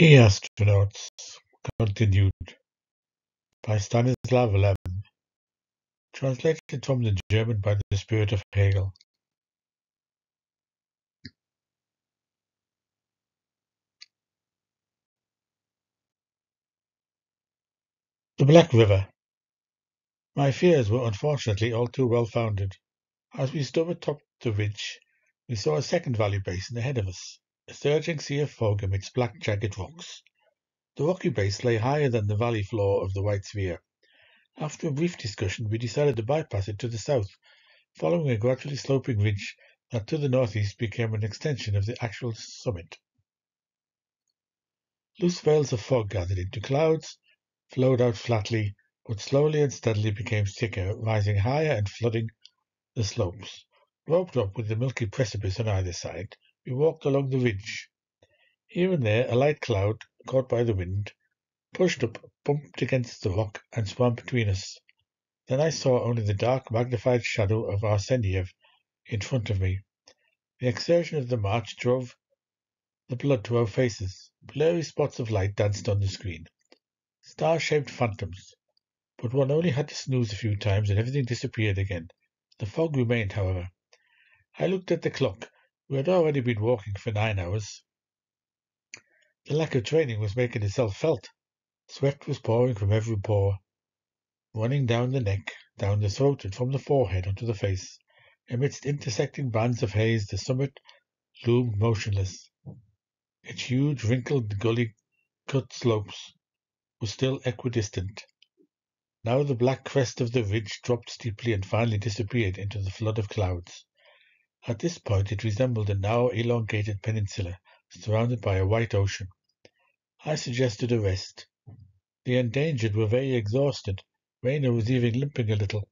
The Astronauts continued by Stanislaw, translated from the German by the Spirit of Hegel. The Black River. My fears were unfortunately all too well founded. As we stood atop the ridge, we saw a second valley basin ahead of us, a surging sea of fog amidst black jagged rocks. The rocky base lay higher than the valley floor of the white sphere. After a brief discussion, we decided to bypass it to the south, following a gradually sloping ridge that to the northeast became an extension of the actual summit. Loose veils of fog gathered into clouds, flowed out flatly, but slowly and steadily became thicker, rising higher and flooding the slopes. Roped up with the milky precipice on either side, we walked along the ridge. Here and there a light cloud, caught by the wind, pushed up, bumped against the rock, and swam between us. Then I saw only the dark, magnified shadow of Arseniev in front of me. The exertion of the march drove the blood to our faces. Blurry spots of light danced on the screen. Star-shaped phantoms. But one only had to snooze a few times and everything disappeared again. The fog remained, however. I looked at the clock. We had already been walking for 9 hours. The lack of training was making itself felt. Sweat was pouring from every pore, running down the neck, down the throat, and from the forehead onto the face. Amidst intersecting bands of haze, the summit loomed motionless. Its huge, wrinkled, gully-cut slopes were still equidistant. Now the black crest of the ridge dropped steeply and finally disappeared into the flood of clouds. At this point it resembled a narrow, elongated peninsula surrounded by a white ocean. I suggested a rest. The endangered were very exhausted. Rainer was even limping a little.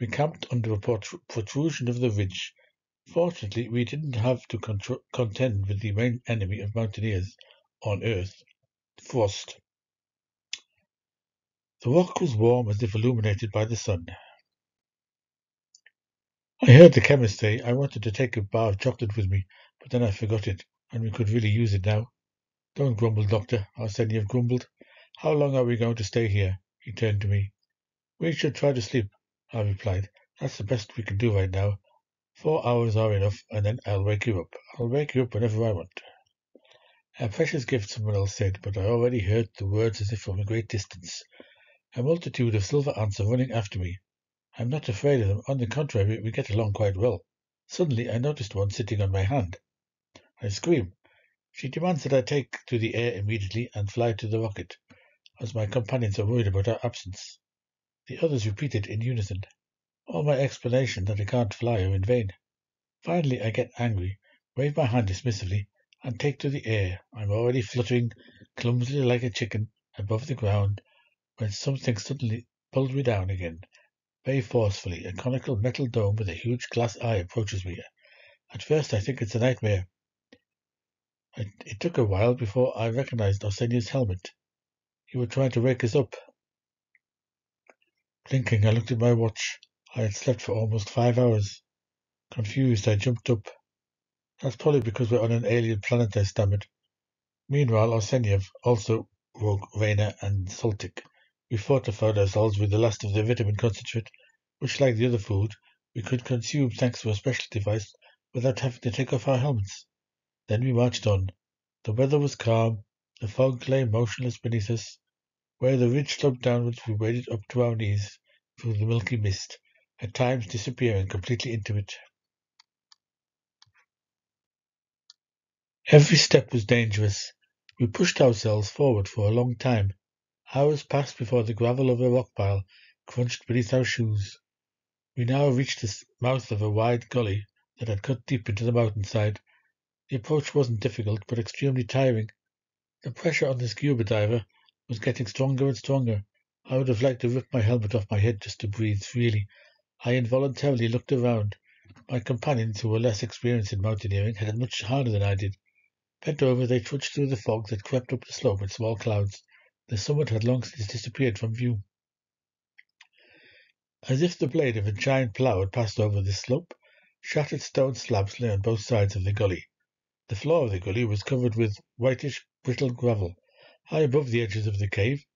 We camped under a protrusion of the ridge. Fortunately, we didn't have to contend with the main enemy of mountaineers on Earth, frost. The rock was warm as if illuminated by the sun. I heard the chemist say I wanted to take a bar of chocolate with me, but then I forgot it, and we could really use it now. Don't grumble, Doctor, Arseniev grumbled. How long are we going to stay here? He turned to me. We should try to sleep, I replied. That's the best we can do right now. 4 hours are enough, and then I'll wake you up. I'll wake you up whenever I want. A precious gift, someone else said, but I already heard the words as if from a great distance. A multitude of silver ants are running after me. I'm not afraid of them. On the contrary, we get along quite well. Suddenly, I noticed one sitting on my hand. I scream. She demands that I take to the air immediately and fly to the rocket, as my companions are worried about our absence. The others repeated in unison. All my explanation that I can't fly are in vain. Finally, I get angry, wave my hand dismissively, and take to the air. I'm already fluttering clumsily like a chicken above the ground when something suddenly pulls me down again. Very forcefully, a conical metal dome with a huge glass eye approaches me. At first I think it's a nightmare. It took a while before I recognized Arseniev's helmet. He was trying to wake us up. Blinking, I looked at my watch. I had slept for almost 5 hours. Confused, I jumped up. That's probably because we're on an alien planet, I stammered. Meanwhile, Arseniev also woke Rainer and Soltik. We fortified ourselves with the last of the vitamin concentrate, which, like the other food, we could consume thanks to a special device without having to take off our helmets. Then we marched on. The weather was calm. The fog lay motionless beneath us. Where the ridge sloped downwards, we waded up to our knees through the milky mist, at times disappearing completely into it. Every step was dangerous. We pushed ourselves forward for a long time. Hours passed before the gravel of a rock pile crunched beneath our shoes. We now reached the mouth of a wide gully that had cut deep into the mountainside. The approach wasn't difficult, but extremely tiring. The pressure on the scuba diver was getting stronger and stronger. I would have liked to rip my helmet off my head just to breathe freely. I involuntarily looked around. My companions, who were less experienced in mountaineering, had it much harder than I did. Bent over, they trudged through the fog that crept up the slope in small clouds. The summit had long since disappeared from view. As if the blade of a giant plough had passed over the slope, shattered stone slabs lay on both sides of the gully. The floor of the gully was covered with whitish, brittle gravel. High above the edges of the cave-ins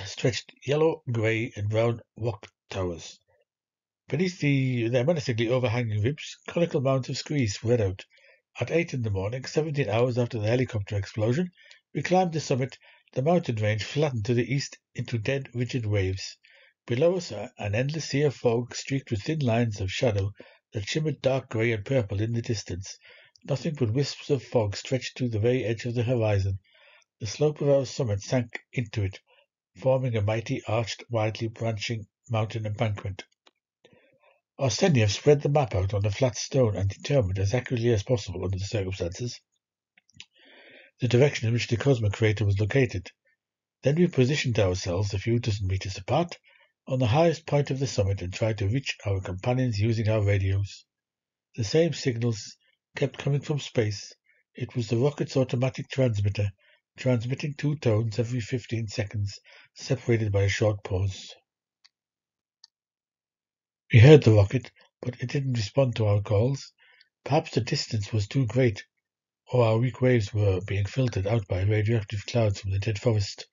stretched yellow, grey, and brown rock towers. Beneath their menacingly overhanging ribs, conical mounds of scree spread out. At 8 in the morning, 17 hours after the helicopter explosion, we climbed the summit. The mountain range flattened to the east into dead, rigid waves. Below us, an endless sea of fog streaked with thin lines of shadow that shimmered dark grey and purple in the distance. Nothing but wisps of fog stretched to the very edge of the horizon. The slope of our summit sank into it, forming a mighty, arched, widely branching mountain embankment. Arsenyev spread the map out on a flat stone and determined, as accurately as possible under the circumstances, the direction in which the Cosmo crater was located. Then we positioned ourselves a few dozen meters apart on the highest point of the summit and tried to reach our companions using our radios. The same signals kept coming from space. It was the rocket's automatic transmitter, transmitting 2 tones every 15 seconds, separated by a short pause. We heard the rocket, but it didn't respond to our calls. Perhaps the distance was too great, or our weak waves were being filtered out by radioactive clouds from the dead forest.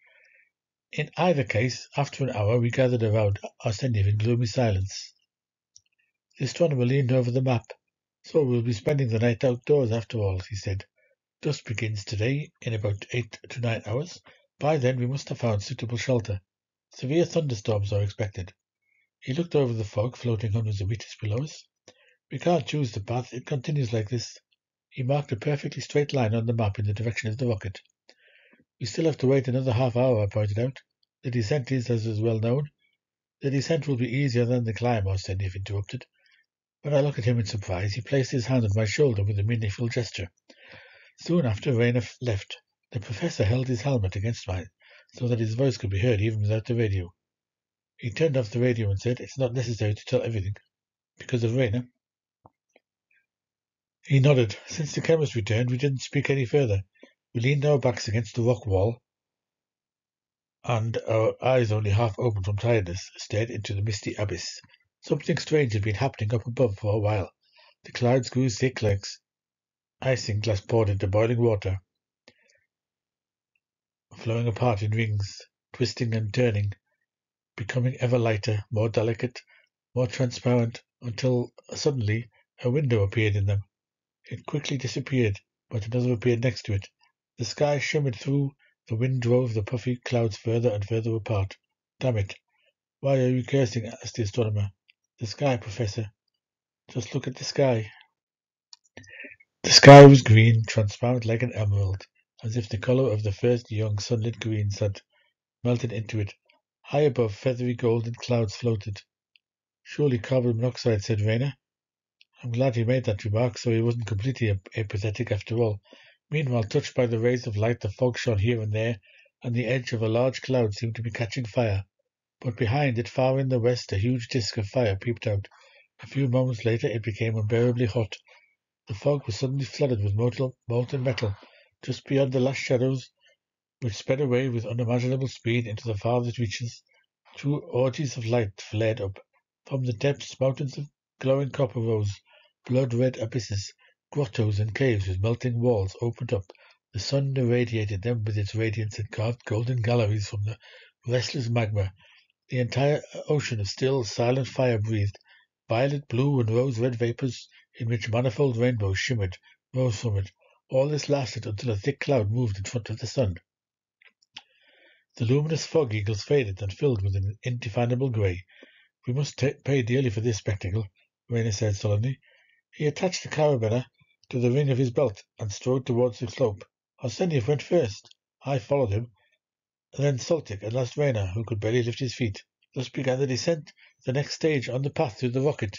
In either case, after an hour, we gathered around Arsenyev in gloomy silence. The astronomer leaned over the map. "So we'll be spending the night outdoors after all," he said. "Dusk begins today in about 8 to 9 hours. By then we must have found suitable shelter. Severe thunderstorms are expected." He looked over the fog floating hundreds of meters below us. "We can't choose the path. It continues like this." He marked a perfectly straight line on the map in the direction of the rocket. "We still have to wait another half hour," I pointed out. "The descent is, as is well known." "The descent will be easier than the climb," Arsenyev interrupted. When I looked at him in surprise, he placed his hand on my shoulder with a meaningful gesture. Soon after Rayner left, the professor held his helmet against mine so that his voice could be heard even without the radio. He turned off the radio and said, "It's not necessary to tell everything." "Because of Rayner?" He nodded. Since the chemist returned, we didn't speak any further. We leaned our backs against the rock wall, and our eyes, only half open from tiredness, stared into the misty abyss. Something strange had been happening up above for a while. The clouds grew thick like icing glass poured into boiling water, flowing apart in rings, twisting and turning, becoming ever lighter, more delicate, more transparent, until suddenly a window appeared in them. It quickly disappeared, but another appeared next to it. The sky shimmered through. The wind drove the puffy clouds further and further apart. "Damn it! Why are you cursing?" asked the astronomer. "The sky, Professor. Just look at the sky." The sky was green, transparent like an emerald, as if the color of the first young sunlit greens had melted into it. High above, feathery golden clouds floated. "Surely carbon monoxide," said Rayner. I'm glad he made that remark, so he wasn't completely apathetic after all. Meanwhile, touched by the rays of light, the fog shone here and there, and the edge of a large cloud seemed to be catching fire. But behind it, far in the west, a huge disk of fire peeped out. A few moments later, it became unbearably hot. The fog was suddenly flooded with molten metal. Just beyond the last shadows, which sped away with unimaginable speed into the farthest reaches, two orgies of light flared up. From the depths, mountains of glowing copper rose. Blood-red abysses, grottos and caves with melting walls opened up. The sun irradiated them with its radiance and carved golden galleries from the restless magma. The entire ocean of still, silent fire breathed. Violet, blue, and rose-red vapors in which manifold rainbows shimmered rose from it. All this lasted until a thick cloud moved in front of the sun. The luminous fog eagles faded and filled with an indefinable grey. "We must pay dearly for this spectacle," Rayner said sullenly. He attached the carabiner to the ring of his belt and strode towards the slope. Arsenyev went first. I followed him, then Soltik, and last Rayner, who could barely lift his feet. Thus began the descent, the next stage on the path to the rocket.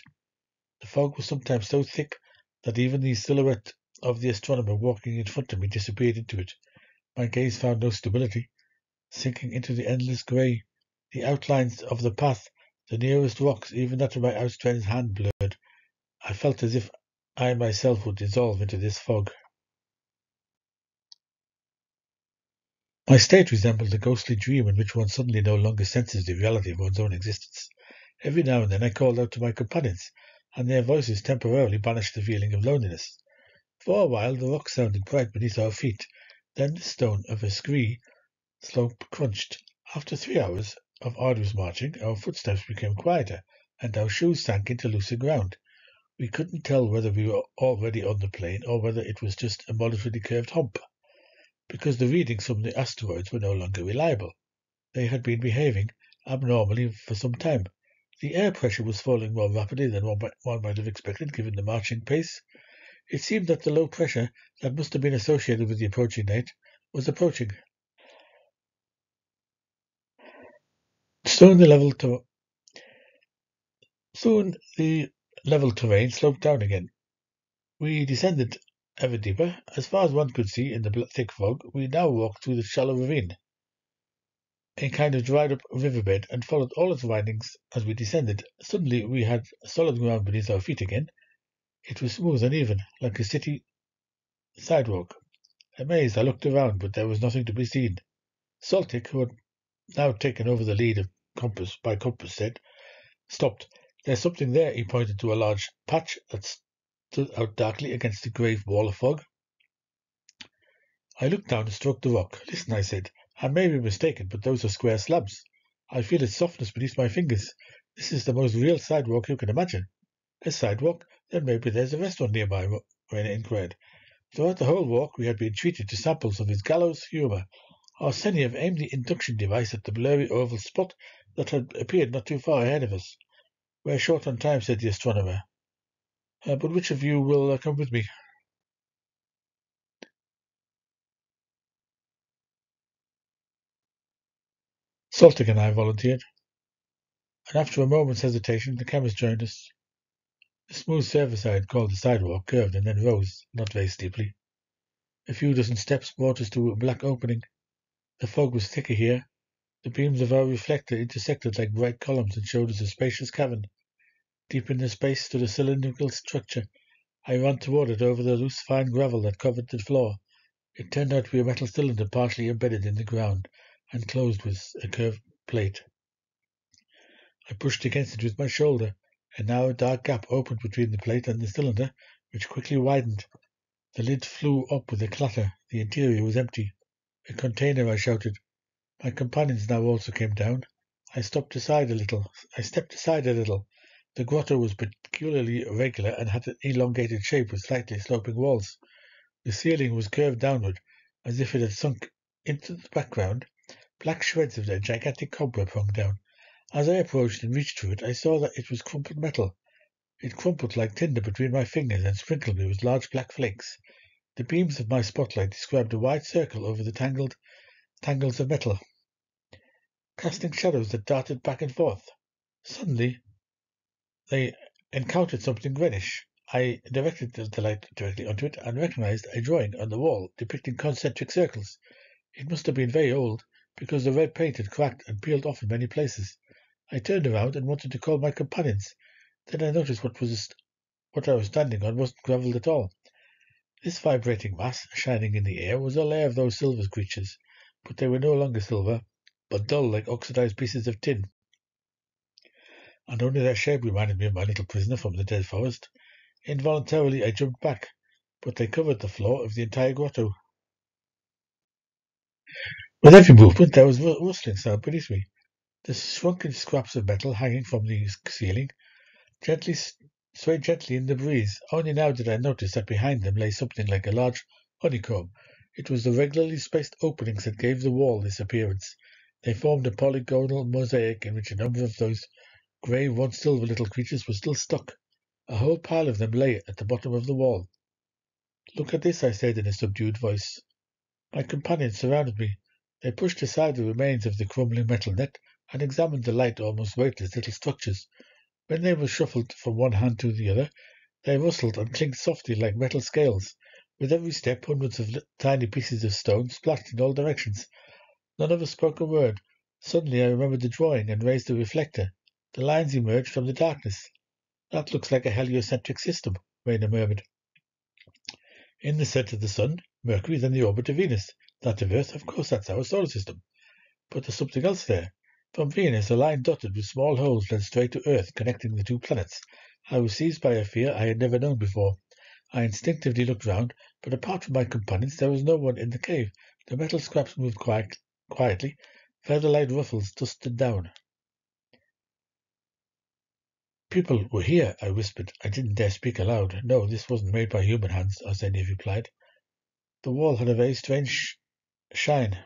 The fog was sometimes so thick that even the silhouette of the astronomer walking in front of me disappeared into it. My gaze found no stability, sinking into the endless grey. The outlines of the path, the nearest rocks, even that of my outstretched hand blurred. I felt as if I myself would dissolve into this fog. My state resembled a ghostly dream in which one suddenly no longer senses the reality of one's own existence. Every now and then I called out to my companions. and their voices temporarily banished the feeling of loneliness. For a while the rock sounded bright beneath our feet, then the stone of a scree slope crunched. After 3 hours of arduous marching, our footsteps became quieter, and our shoes sank into looser ground. We couldn't tell whether we were already on the plain or whether it was just a moderately curved hump, because the readings from the asteroids were no longer reliable. They had been behaving abnormally for some time. The air pressure was falling more rapidly than one might have expected given the marching pace. It seemed that the low pressure that must have been associated with the approaching night was approaching. Soon the level terrain sloped down again. We descended ever deeper. As far as one could see in the thick fog, we now walked through the shallow ravine, a kind of dried-up riverbed, and followed all its windings as we descended. Suddenly we had solid ground beneath our feet again. It was smooth and even, like a city sidewalk. Amazed, I looked around, but there was nothing to be seen. Saltic, who had now taken over the lead of compass, said, "Stopped. There's something there." He pointed to a large patch that stood out darkly against the grey wall of fog. I looked down and stroked the rock. "Listen," I said. "I may be mistaken, but those are square slabs. I feel its softness beneath my fingers. This is the most real sidewalk you can imagine." "A sidewalk? Then maybe there's a restaurant nearby," Raina inquired. Throughout the whole walk we had been treated to samples of his gallows humour. Arsenyev aimed the induction device at the blurry oval spot that had appeared not too far ahead of us. "We're short on time," said the astronomer. "But which of you will come with me?" Saltic and I volunteered, and after a moment's hesitation the chemist joined us. The smooth surface I had called the sidewalk curved and then rose, not very steeply. A few dozen steps brought us to a black opening. The fog was thicker here. The beams of our reflector intersected like bright columns and showed us a spacious cavern. Deep in the space stood a cylindrical structure. I ran toward it over the loose fine gravel that covered the floor. It turned out to be a metal cylinder partially embedded in the ground and closed with a curved plate. I pushed against it with my shoulder. A narrow dark gap opened between the plate and the cylinder, which quickly widened. The lid flew up with a clatter. The interior was empty. "A container," I shouted. My companions now also came down. I stepped aside a little. The grotto was peculiarly irregular and had an elongated shape with slightly sloping walls. The ceiling was curved downward, as if it had sunk into the background. Black shreds of a gigantic cobweb hung down. As I approached and reached for it, I saw that it was crumpled metal. It crumpled like tinder between my fingers and sprinkled me with large black flakes. The beams of my spotlight described a wide circle over the tangles of metal, casting shadows that darted back and forth. Suddenly, they encountered something greenish. I directed the light directly onto it and recognized a drawing on the wall depicting concentric circles. It must have been very old, because the red paint had cracked and peeled off in many places. I turned around and wanted to call my companions. Then I noticed what I was standing on wasn't gravel at all. This vibrating mass, shining in the air, was a lair of those silver creatures, but they were no longer silver, but dull like oxidized pieces of tin. And only their shape reminded me of my little prisoner from the dead forest. Involuntarily I jumped back, but they covered the floor of the entire grotto. With every movement there was a rustling sound beneath me. The shrunken scraps of metal hanging from the ceiling swayed gently in the breeze. Only now did I notice that behind them lay something like a large honeycomb. It was the regularly spaced openings that gave the wall this appearance. They formed a polygonal mosaic in which a number of those grey, once silver little creatures were still stuck. A whole pile of them lay at the bottom of the wall. "Look at this," I said in a subdued voice. My companions surrounded me. They pushed aside the remains of the crumbling metal net and examined the light, almost weightless little structures. When they were shuffled from one hand to the other, they rustled and clinked softly like metal scales. With every step, hundreds of tiny pieces of stone splashed in all directions. None of us spoke a word. Suddenly I remembered the drawing and raised the reflector. The lines emerged from the darkness. "That looks like a heliocentric system," Raina murmured. "In the center of the sun, Mercury, then the orbit of Venus. That of Earth, of course, that's our solar system. But there's something else there. From Venus, a line dotted with small holes led straight to Earth, connecting the two planets. I was seized by a fear I had never known before. I instinctively looked round, but apart from my companions, there was no one in the cave. The metal scraps moved quietly. Feather-like ruffles dusted down. People were here, I whispered. I didn't dare speak aloud. No, this wasn't made by human hands, Arseniy replied. The wall had a very strange shine,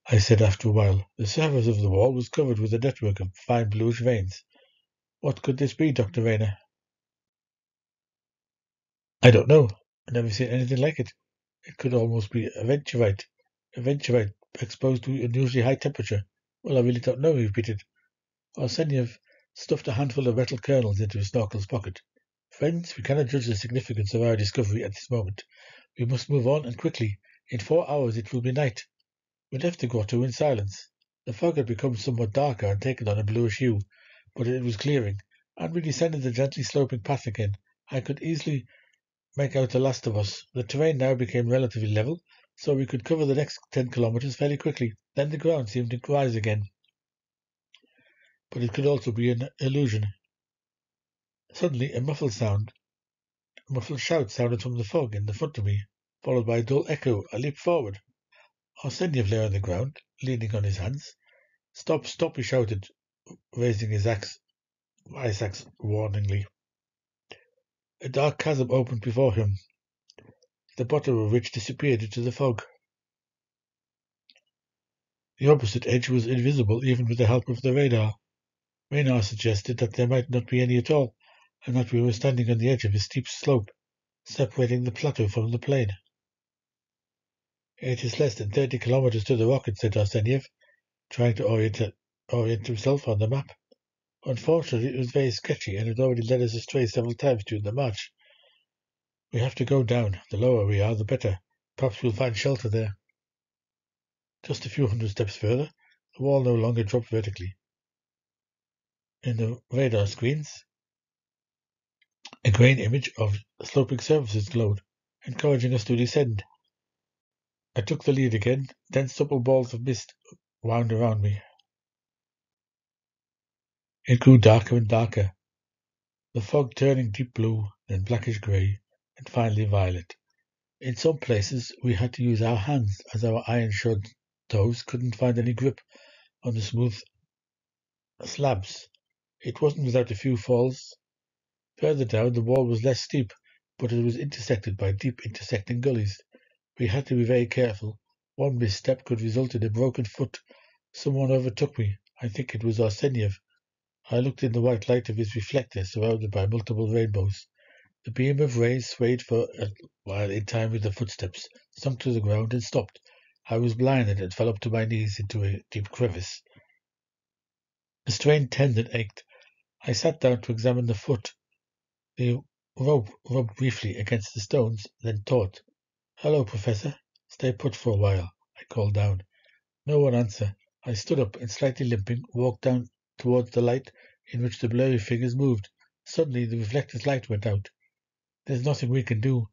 I said after a while. The surface of the wall was covered with a network of fine bluish veins. What could this be, Dr. Rayner? I don't know. I've never seen anything like it. It could almost be aventurite. Aventurite exposed to unusually high temperature. Well, I really don't know, he repeated. Arsenyev stuffed a handful of metal kernels into his snorkel's pocket. Friends, we cannot judge the significance of our discovery at this moment. We must move on, and quickly. In 4 hours it will be night. We left the grotto in silence. The fog had become somewhat darker and taken on a bluish hue, but it was clearing, and we descended the gently sloping path again. I could easily make out the last of us. The terrain now became relatively level, so we could cover the next 10 kilometers fairly quickly. Then the ground seemed to rise again. But it could also be an illusion. Suddenly, a muffled shout sounded from the fog in the front of me, followed by a dull echo. I leaped forward. Arsenyev lay on the ground, leaning on his hands. Stop, stop, he shouted, raising his ice axe warningly. A dark chasm opened before him, the bottom of which disappeared into the fog. The opposite edge was invisible even with the help of the radar. Radar suggested that there might not be any at all, and that we were standing on the edge of a steep slope, separating the plateau from the plain. It is less than 30 kilometers to the rocket, said Arsenyev, trying to orient himself on the map. Unfortunately, it was very sketchy and had already led us astray several times during the march. We have to go down. The lower we are, the better. Perhaps we'll find shelter there. Just a few hundred steps further, the wall no longer dropped vertically. In the radar screens, a grain image of sloping surfaces glowed, encouraging us to descend. I took the lead again. Dense supple balls of mist wound around me. It grew darker and darker, the fog turning deep blue, then blackish grey, and finally violet. In some places we had to use our hands, as our iron-shod toes couldn't find any grip on the smooth slabs. It wasn't without a few falls. Further down, the wall was less steep, but it was intersected by deep intersecting gullies. We had to be very careful. One misstep could result in a broken foot. Someone overtook me. I think it was Arsenyev. I looked in the white light of his reflector, surrounded by multiple rainbows. The beam of rays swayed for a while in time with the footsteps, sunk to the ground, and stopped. I was blinded and fell up to my knees into a deep crevice. A strained tendon ached. I sat down to examine the foot. The rope rubbed briefly against the stones, then taut. Hello, Professor. Stay put for a while, I called down. No one answered. I stood up and, slightly limping, walked down towards the light in which the blurry figures moved. Suddenly the reflector's light went out. There's nothing we can do.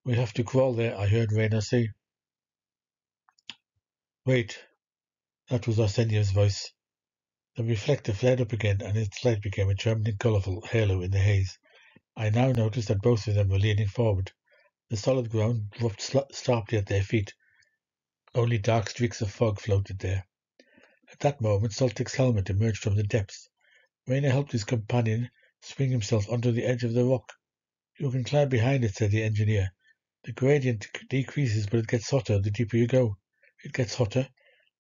We have to crawl there, I heard Rayner say. Wait. That was Arsenyev's voice. The reflector flared up again, and its light became a trembling, colourful halo in the haze. I now noticed that both of them were leaning forward. The solid ground dropped sharply at their feet. Only dark streaks of fog floated there. At that moment, Soltik's helmet emerged from the depths. Rayner helped his companion swing himself onto the edge of the rock. You can climb behind it, said the engineer. The gradient decreases, but it gets hotter the deeper you go. It gets hotter.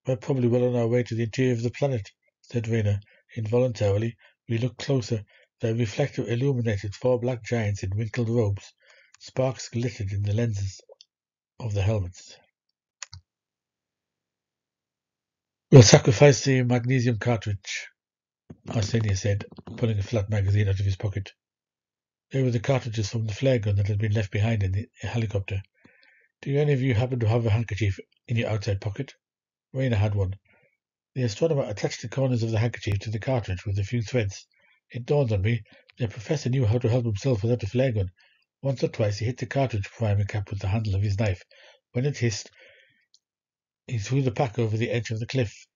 We're probably well on our way to the interior of the planet, said Rayner. Involuntarily, we looked closer. The reflector illuminated 4 black giants in wrinkled robes. Sparks glittered in the lenses of the helmets. We'll sacrifice the magnesium cartridge, Arseniy said, pulling a flat magazine out of his pocket. They were the cartridges from the flare gun that had been left behind in the helicopter. Do any of you happen to have a handkerchief in your outside pocket? Rayner had one. The astronomer attached the corners of the handkerchief to the cartridge with a few threads. It dawned on me the professor knew how to help himself without a flare gun. Once or twice he hit the cartridge primer cap with the handle of his knife. When it hissed, he threw the pack over the edge of the cliff.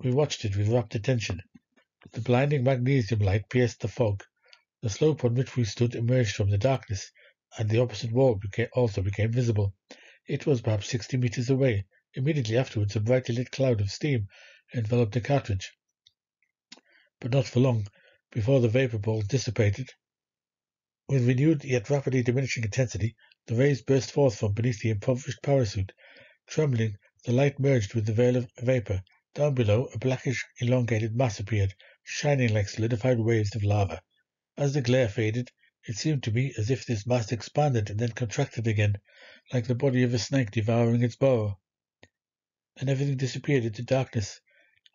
We watched it with rapt attention. The blinding magnesium light pierced the fog. The slope on which we stood emerged from the darkness, and the opposite wall also became visible. It was perhaps 60 meters away. Immediately afterwards, a brightly lit cloud of steam enveloped the cartridge, but not for long. Before the vapor balls dissipated, with renewed yet rapidly diminishing intensity, the rays burst forth from beneath the impoverished parachute. Trembling, the light merged with the veil of vapor. Down below, a blackish, elongated mass appeared, shining like solidified waves of lava. As the glare faded, it seemed to me as if this mass expanded and then contracted again, like the body of a snake devouring its burrow. Then everything disappeared into darkness.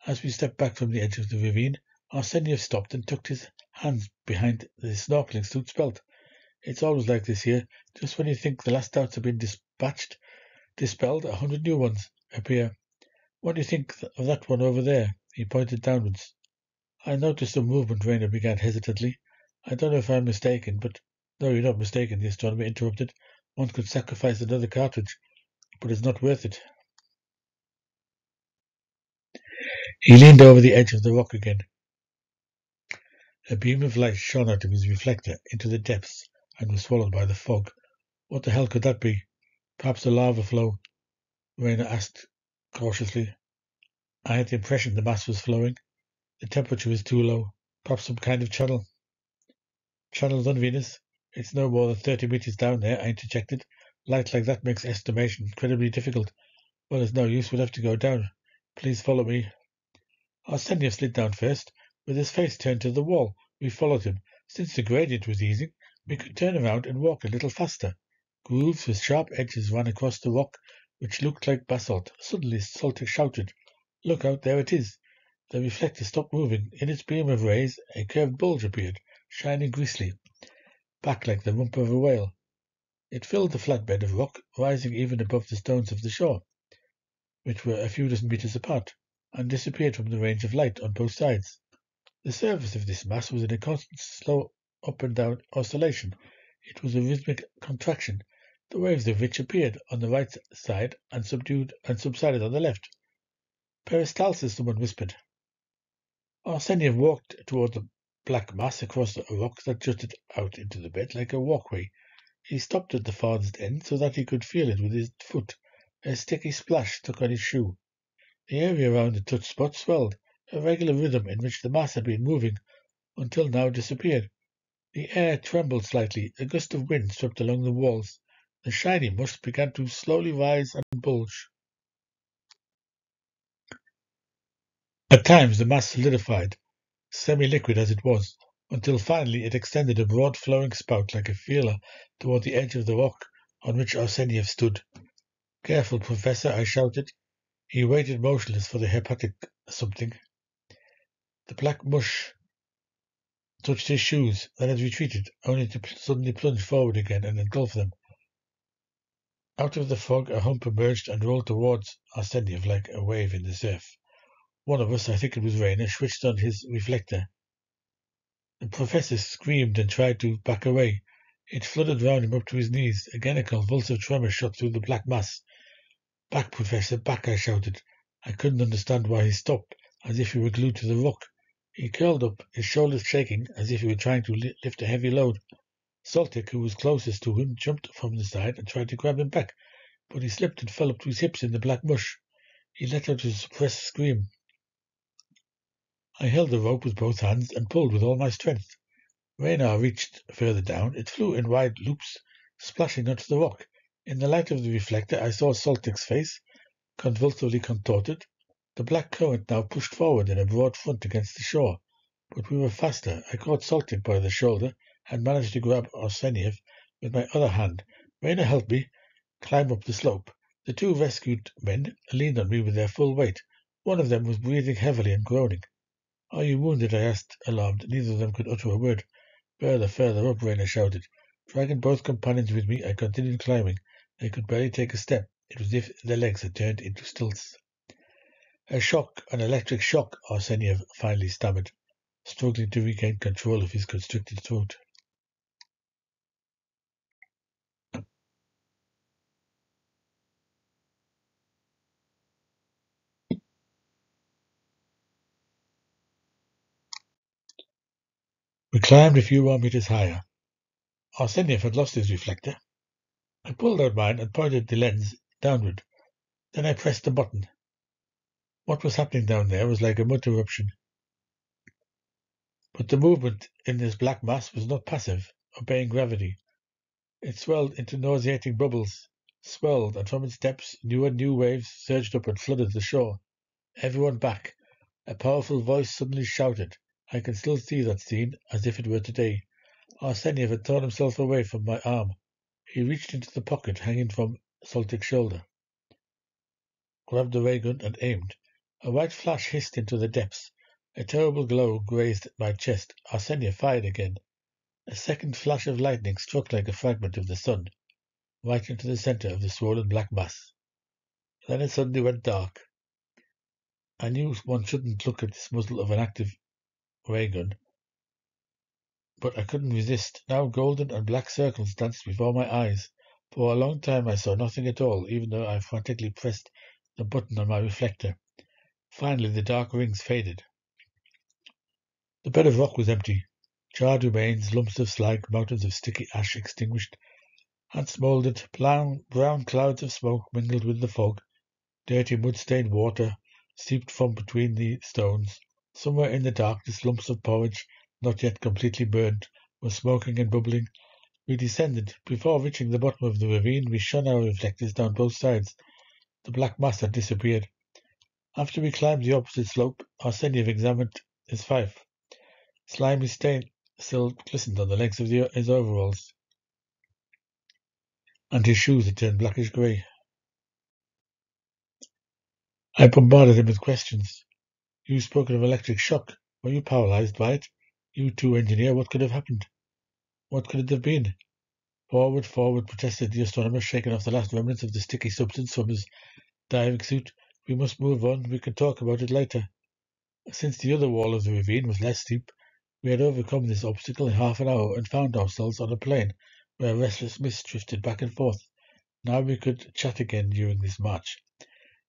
As we stepped back from the edge of the ravine, Arsenyev stopped and tucked his hands behind the snorkeling suit's belt. It's always like this here. Just when you think the last doubts have been dispelled, 100 new ones appear. What do you think of that one over there? He pointed downwards. I noticed a movement, Rayner began hesitantly. I don't know if I'm mistaken, but... No, you're not mistaken, the astronomer interrupted. One could sacrifice another cartridge, but it's not worth it. He leaned over the edge of the rock again. A beam of light shone out of his reflector into the depths and was swallowed by the fog. What the hell could that be? Perhaps a lava flow, Rayner asked cautiously. I had the impression the mass was flowing. The temperature was too low. Perhaps some kind of channel. Channels on Venus? It's no more than 30 meters down there, I interjected. Light like that makes estimation incredibly difficult. Well, there's no use. We'll have to go down. Please follow me. Arsenyev slid down first, with his face turned to the wall. We followed him. Since the gradient was easing, we could turn around and walk a little faster. Grooves with sharp edges ran across the rock, which looked like basalt. Suddenly, Soltic shouted, Look out, there it is. The reflector stopped moving. In its beam of rays, a curved bulge appeared, shining greasily, back like the rump of a whale. It filled the flat bed of rock, rising even above the stones of the shore, which were a few dozen meters apart, and disappeared from the range of light on both sides. The surface of this mass was in a constant slow up and down oscillation. It was a rhythmic contraction, the waves of which appeared on the right side and subsided on the left. Peristalsis, someone whispered. Arsenyev walked toward the black mass across a rock that jutted out into the bed like a walkway. He stopped at the farthest end so that he could feel it with his foot. A sticky splash stuck on his shoe. The area around the touch spot swelled, a regular rhythm in which the mass had been moving until now disappeared. The air trembled slightly. A gust of wind swept along the walls. The shiny mush began to slowly rise and bulge. At times the mass solidified, semi-liquid as it was, until finally it extended a broad flowing spout like a feeler toward the edge of the rock on which Arsenyev stood. Careful, Professor, I shouted. He waited motionless for the hepatic something. The black mush touched his shoes, then it retreated, only to suddenly plunge forward again and engulf them. Out of the fog a hump emerged and rolled towards Arsenyev like a wave in the surf. One of us, I think it was Rayner, switched on his reflector. The professor screamed and tried to back away. It flooded round him up to his knees. Again a convulsive tremor shot through the black mass. Back, Professor, back, I shouted. I couldn't understand why he stopped, as if he were glued to the rock. He curled up, his shoulders shaking, as if he were trying to lift a heavy load. Soltic, who was closest to him, jumped from the side and tried to grab him back, but he slipped and fell up to his hips in the black mush. He let out a suppressed scream. I held the rope with both hands and pulled with all my strength. Rayner reached further down. It flew in wide loops, splashing onto the rock. In the light of the reflector, I saw Soltic's face, convulsively contorted. The black current now pushed forward in a broad front against the shore, but we were faster. I caught Soltic by the shoulder and managed to grab Arsenyev with my other hand. Rayner helped me climb up the slope. The two rescued men leaned on me with their full weight. One of them was breathing heavily and groaning. Are you wounded? I asked, alarmed. Neither of them could utter a word. Further up, Rayner shouted. Dragging both companions with me, I continued climbing. They could barely take a step. It was as if their legs had turned into stilts. An electric shock, Arsenyev finally stammered, struggling to regain control of his constricted throat. We climbed a few more meters higher. Arsenyev had lost his reflector. I pulled out mine and pointed the lens downward. Then I pressed the button. What was happening down there was like a mud eruption. But the movement in this black mass was not passive, obeying gravity. It swelled into nauseating bubbles, swelled, and from its depths new and new waves surged up and flooded the shore. Everyone back. A powerful voice suddenly shouted. I can still see that scene, as if it were today. Arsenyev had torn himself away from my arm. He reached into the pocket hanging from Soltik's shoulder, grabbed the ray gun, and aimed. A white flash hissed into the depths. A terrible glow grazed my chest. Arsenyev fired again. A second flash of lightning struck like a fragment of the sun, right into the center of the swollen black mass. Then it suddenly went dark. I knew one shouldn't look at this muzzle of an active ray gun, but I couldn't resist. Now golden and black circles danced before my eyes. For a long time I saw nothing at all, even though I frantically pressed the button on my reflector. Finally the dark rings faded. The bed of rock was empty. Charred remains, lumps of slag, mountains of sticky ash extinguished, and smouldered brown clouds of smoke mingled with the fog. Dirty mud-stained water seeped from between the stones. Somewhere in the darkness lumps of porridge, not yet completely burned, were smoking and bubbling. We descended. Before reaching the bottom of the ravine, we shone our reflectors down both sides. The black mass had disappeared. After we climbed the opposite slope, Arsenyev examined his fife. Slimy stain still glistened on the legs of his overalls, and his shoes had turned blackish grey. I bombarded him with questions. You've spoken of electric shock. Were you paralyzed by it? You too, engineer. What could have happened? What could it have been? Forward, forward, protested the astronomer, shaking off the last remnants of the sticky substance from his diving suit. We must move on. We can talk about it later. Since the other wall of the ravine was less steep, we had overcome this obstacle in half an hour and found ourselves on a plain where restless mist drifted back and forth. Now we could chat again during this march.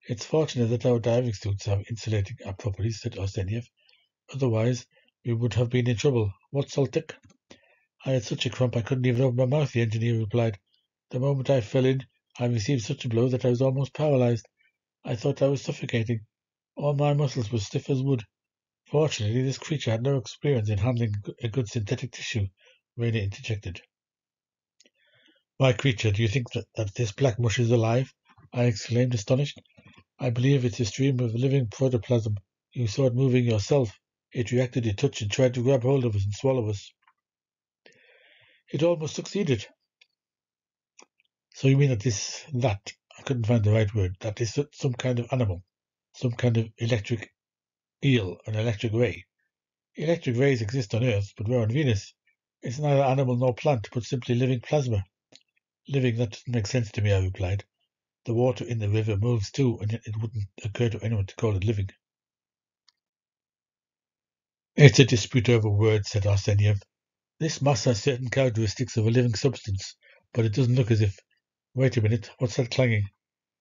It's fortunate that our diving suits have insulating properties, said Arsenyev. Otherwise, we would have been in trouble. What's Soltik? I had such a cramp I couldn't even open my mouth, the engineer replied. The moment I fell in, I received such a blow that I was almost paralyzed. I thought I was suffocating. All my muscles were stiff as wood. Fortunately, this creature had no experience in handling a good synthetic tissue, Raina interjected. My creature, do you think that this black mush is alive? I exclaimed, astonished. I believe it's a stream of living protoplasm. You saw it moving yourself. It reacted to touch and tried to grab hold of us and swallow us. It almost succeeded. So you mean that, I couldn't find the right word, that is some kind of animal, some kind of electric eel, an electric ray. Electric rays exist on Earth, but we're on Venus. It's neither animal nor plant, but simply living plasma. Living, that doesn't make sense to me, I replied. The water in the river moves too, and yet it wouldn't occur to anyone to call it living. It's a dispute over words, said Arsenyev. This mass has certain characteristics of a living substance, but it doesn't look as if. Wait a minute, what's that clanging?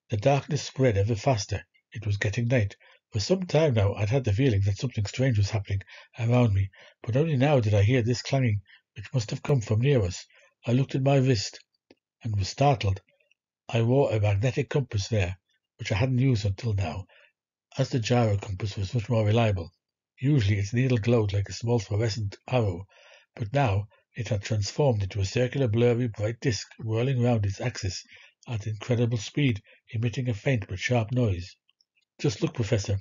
The darkness spread ever faster. It was getting night. For some time now I'd had the feeling that something strange was happening around me, but only now did I hear this clanging, which must have come from near us. I looked at my wrist and was startled. I wore a magnetic compass there, which I hadn't used until now, as the gyro compass was much more reliable. Usually its needle glowed like a small fluorescent arrow, but now it had transformed into a circular, blurry, bright disk whirling round its axis at incredible speed, emitting a faint but sharp noise. Just look, Professor.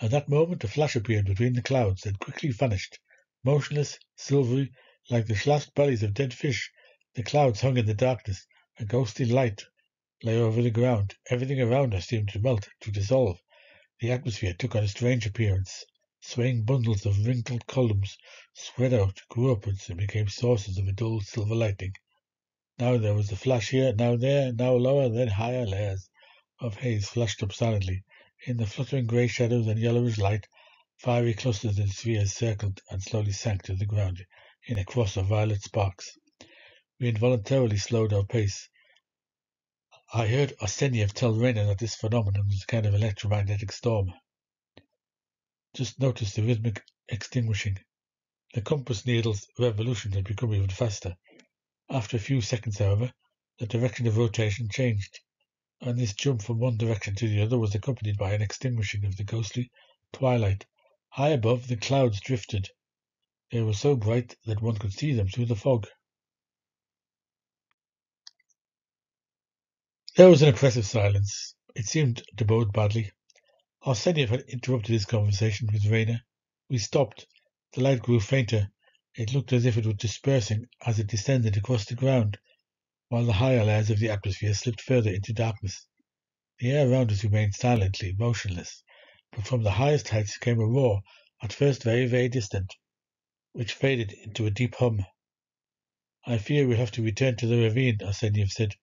At that moment a flash appeared between the clouds, then quickly vanished. Motionless, silvery, like the slashed bellies of dead fish, the clouds hung in the darkness. A ghostly light lay over the ground. Everything around us seemed to melt, to dissolve. The atmosphere took on a strange appearance. Swaying bundles of wrinkled columns spread out, grew upwards, and became sources of a dull silver lightning. Now there was a flash here, now there, now lower, then higher layers of haze flashed up silently. In the fluttering grey shadows and yellowish light, fiery clusters and spheres circled and slowly sank to the ground in a cross of violet sparks. We involuntarily slowed our pace. I heard Arsenyev tell Raina that this phenomenon was a kind of electromagnetic storm. Just noticed the rhythmic extinguishing. The compass needle's revolution had become even faster. After a few seconds, however, the direction of rotation changed, and this jump from one direction to the other was accompanied by an extinguishing of the ghostly twilight. High above, the clouds drifted. They were so bright that one could see them through the fog. There was an oppressive silence. It seemed to bode badly. Arsenyev had interrupted his conversation with Raina. We stopped. The light grew fainter. It looked as if it was dispersing as it descended across the ground, while the higher layers of the atmosphere slipped further into darkness. The air around us remained silently motionless, but from the highest heights came a roar, at first very, very distant, which faded into a deep hum. I fear we'll have to return to the ravine, Arsenyev said.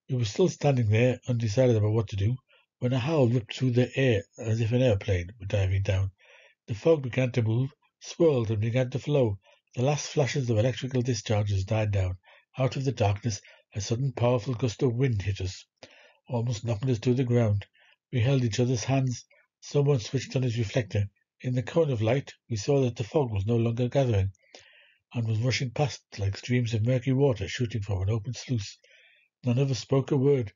We were still standing there, undecided about what to do, when a howl ripped through the air as if an airplane were diving down. The fog began to move, swirled, and began to flow. The last flashes of electrical discharges died down. Out of the darkness, a sudden powerful gust of wind hit us, almost knocking us to the ground. We held each other's hands. Someone switched on his reflector. In the cone of light, we saw that the fog was no longer gathering, and was rushing past like streams of murky water shooting from an open sluice. None of us spoke a word.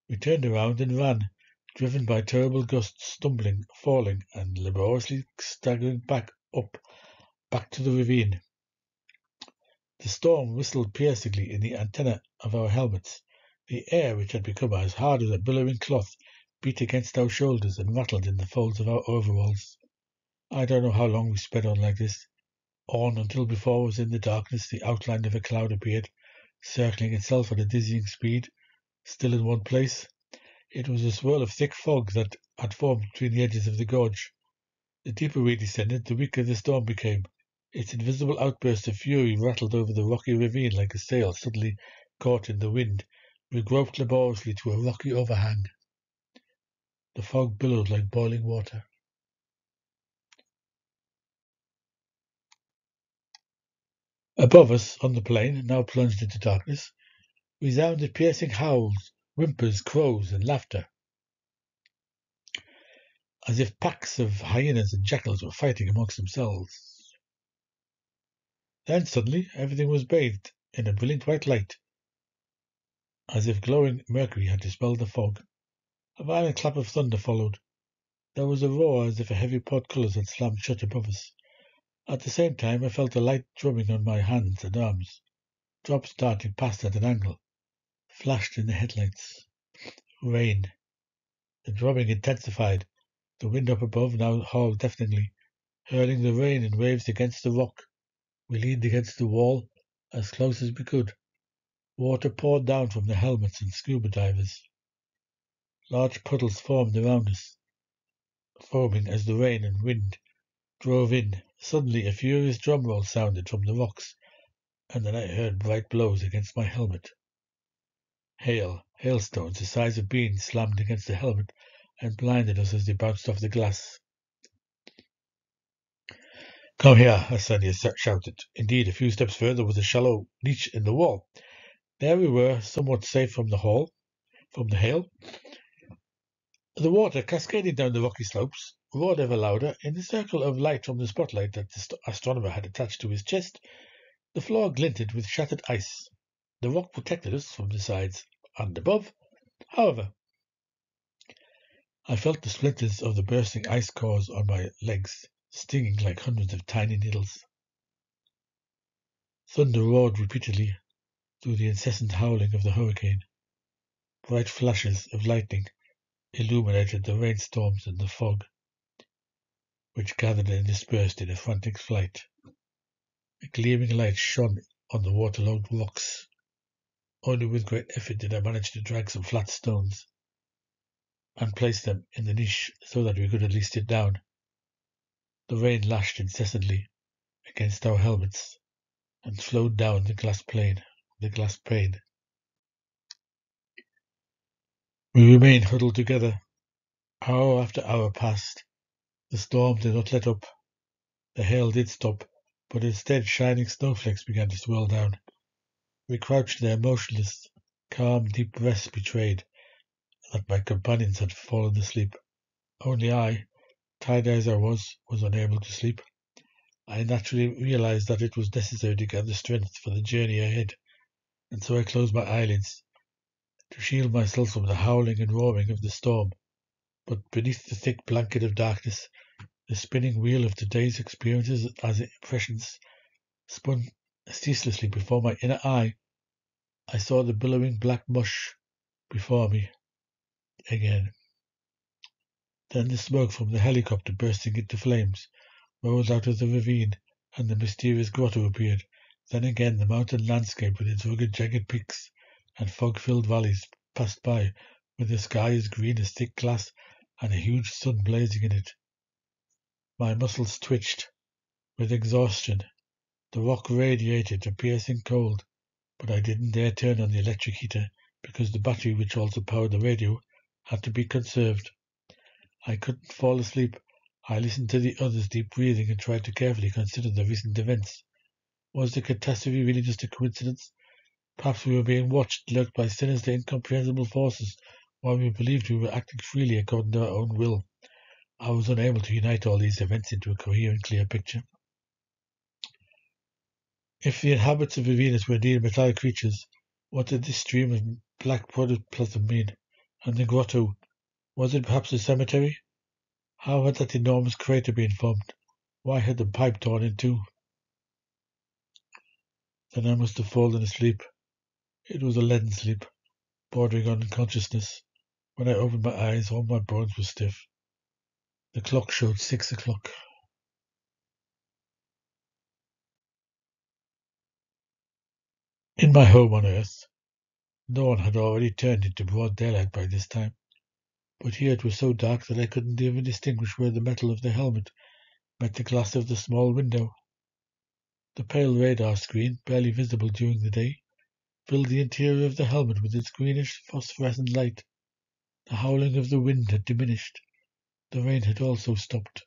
We turned around and ran, driven by terrible gusts, stumbling, falling, and laboriously staggering back to the ravine. The storm whistled piercingly in the antenna of our helmets. The air, which had become as hard as a billowing cloth, beat against our shoulders and rattled in the folds of our overalls. I don't know how long we sped on like this, on until before us in the darkness the outline of a cloud appeared, circling itself at a dizzying speed, still in one place. It was a swirl of thick fog that had formed between the edges of the gorge. The deeper we descended, the weaker the storm became. Its invisible outburst of fury rattled over the rocky ravine like a sail suddenly caught in the wind. We groped laboriously to a rocky overhang. The fog billowed like boiling water. Above us, on the plain, now plunged into darkness, resounded piercing howls, whimpers, crows, and laughter, as if packs of hyenas and jackals were fighting amongst themselves. Then suddenly everything was bathed in a brilliant white light, as if glowing mercury had dispelled the fog. A violent clap of thunder followed. There was a roar as if a heavy portcullis had slammed shut above us. At the same time I felt a light drumming on my hands and arms. Drops darting past at an angle flashed in the headlights. Rain. The drumming intensified. The wind up above now howled deafeningly, hurling the rain in waves against the rock. We leaned against the wall as close as we could. Water poured down from the helmets and scuba divers. Large puddles formed around us, foaming as the rain and wind drove in. Suddenly a furious drum roll sounded from the rocks, and then I heard bright blows against my helmet. Hailstones the size of beans slammed against the helmet and blinded us as they bounced off the glass. Come here, Arsenyev shouted. Indeed, a few steps further was a shallow niche in the wall. There we were, somewhat safe from the hail. The water, cascading down the rocky slopes, roared ever louder. In the circle of light from the spotlight that the astronomer had attached to his chest, the floor glinted with shattered ice. The rock protected us from the sides and above. However, I felt the splinters of the bursting ice cores on my legs, stinging like hundreds of tiny needles. Thunder roared repeatedly through the incessant howling of the hurricane. Bright flashes of lightning illuminated the rainstorms and the fog, which gathered and dispersed in a frantic flight. A gleaming light shone on the waterlogged rocks. Only with great effort did I manage to drag some flat stones and place them in the niche so that we could at least sit down. The rain lashed incessantly against our helmets and flowed down the glass pane. We remained huddled together. Hour after hour passed. The storm did not let up. The hail did stop, but instead shining snowflakes began to swirl down. We crouched there motionless. Calm, deep breaths betrayed that my companions had fallen asleep. Only I, tired as I was unable to sleep. I naturally realized that it was necessary to gather strength for the journey ahead, and so I closed my eyelids to shield myself from the howling and roaring of the storm. But beneath the thick blanket of darkness, the spinning wheel of today's experiences as impressions spun ceaselessly before my inner eye. I saw the billowing black mush before me again. Then the smoke from the helicopter bursting into flames rose out of the ravine, and the mysterious grotto appeared. Then again the mountain landscape with its rugged jagged peaks and fog-filled valleys passed by, with the sky as green as thick glass and a huge sun blazing in it. My muscles twitched with exhaustion. The rock radiated a piercing cold, but I didn't dare turn on the electric heater because the battery, which also powered the radio, had to be conserved. I couldn't fall asleep. I listened to the others' deep breathing and tried to carefully consider the recent events. Was the catastrophe really just a coincidence? Perhaps we were being watched, lurked by sinister, incomprehensible forces, while we believed we were acting freely according to our own will. I was unable to unite all these events into a coherent, clear picture. If the inhabitants of Venus were indeed metallic creatures, what did this stream of black protoplasm mean? And the grotto, was it perhaps a cemetery? How had that enormous crater been formed? Why had the pipe torn in two? Then I must have fallen asleep. It was a leaden sleep, bordering on unconsciousness. When I opened my eyes, all my bones were stiff. The clock showed 6 o'clock. In my home on Earth, dawn had already turned into broad daylight by this time, but here it was so dark that I couldn't even distinguish where the metal of the helmet met the glass of the small window. The pale radar screen, barely visible during the day, filled the interior of the helmet with its greenish phosphorescent light. The howling of the wind had diminished. The rain had also stopped.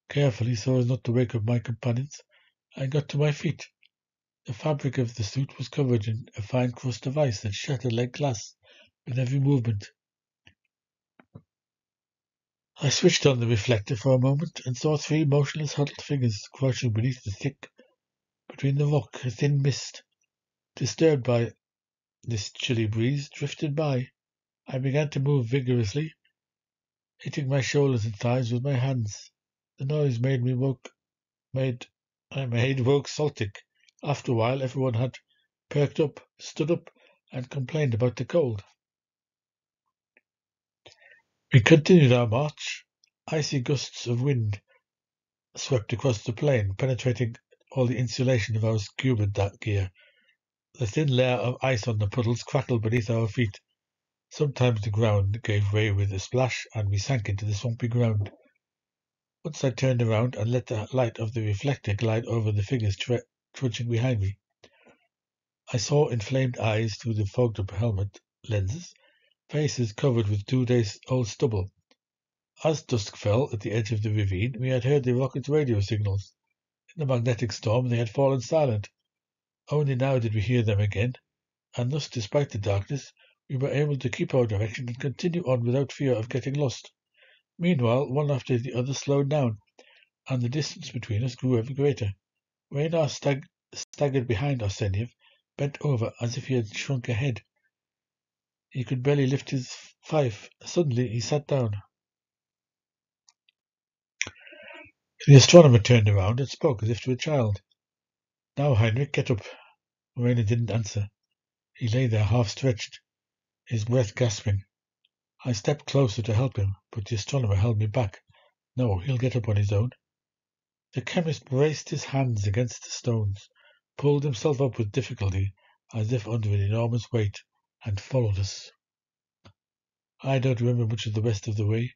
Carefully, so as not to wake up my companions, I got to my feet. The fabric of the suit was covered in a fine crust of ice that shattered like glass with every movement. I switched on the reflector for a moment and saw 3 motionless huddled figures crouching beneath the thick between the rock. A thin mist, disturbed by this chilly breeze, drifted by. I began to move vigorously, hitting my shoulders and thighs with my hands. The noise I made woke Saltic. After a while everyone had perked up, stood up, and complained about the cold. We continued our march. Icy gusts of wind swept across the plain, penetrating all the insulation of our scuba gear. The thin layer of ice on the puddles crackled beneath our feet. Sometimes the ground gave way with a splash, and we sank into the swampy ground. Once I turned around and let the light of the reflector glide over the figures trudging behind me. I saw inflamed eyes through the fogged-up helmet lenses, faces covered with 2-day-old stubble. As dusk fell at the edge of the ravine, we had heard the rocket's radio signals. In the magnetic storm they had fallen silent. Only now did we hear them again, and thus, despite the darkness, we were able to keep our direction and continue on without fear of getting lost. Meanwhile, one after the other slowed down, and the distance between us grew ever greater. Raynar staggered behind Arseniev, bent over as if he had shrunk ahead. He could barely lift his fife. Suddenly he sat down. The astronomer turned around and spoke as if to a child. "Now, Heinrich, get up." Raynar didn't answer. He lay there half-stretched, his breath gasping. I stepped closer to help him, but the astronomer held me back. "No, he'll get up on his own." The chemist braced his hands against the stones, pulled himself up with difficulty, as if under an enormous weight, and followed us. I don't remember much of the rest of the way.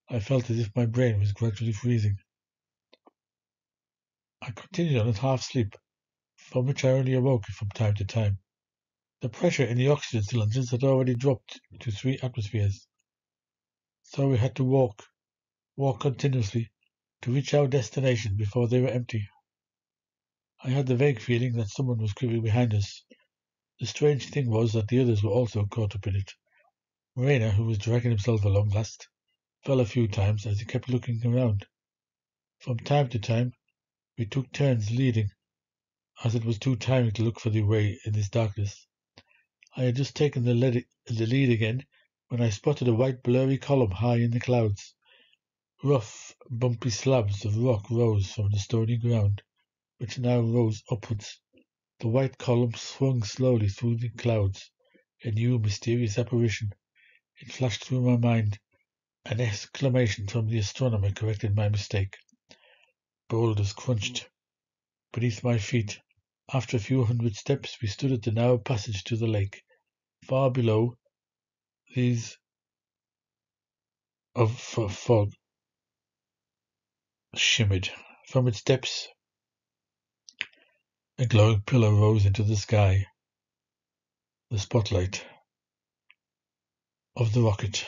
I felt as if my brain was gradually freezing. I continued on in half-sleep, from which I only awoke from time to time. The pressure in the oxygen cylinders had already dropped to 3 atmospheres, so we had to walk continuously, to reach our destination before they were empty. I had the vague feeling that someone was creeping behind us. The strange thing was that the others were also caught up in it. Raynar, who was dragging himself along last, fell a few times as he kept looking around. From time to time, We took turns leading, as it was too tiring to look for the way in this darkness. I had just taken the lead again when I spotted a white blurry column high in the clouds. Rough, bumpy slabs of rock rose from the stony ground, which now rose upwards. The white column swung slowly through the clouds, a new mysterious apparition. It flashed through my mind. An exclamation from the astronomer corrected my mistake. Boulders crunched beneath my feet. After a few hundred steps, we stood at the narrow passage to the lake. Far below, these of fog shimmered. From its depths, a glowing pillar rose into the sky, the spotlight of the rocket.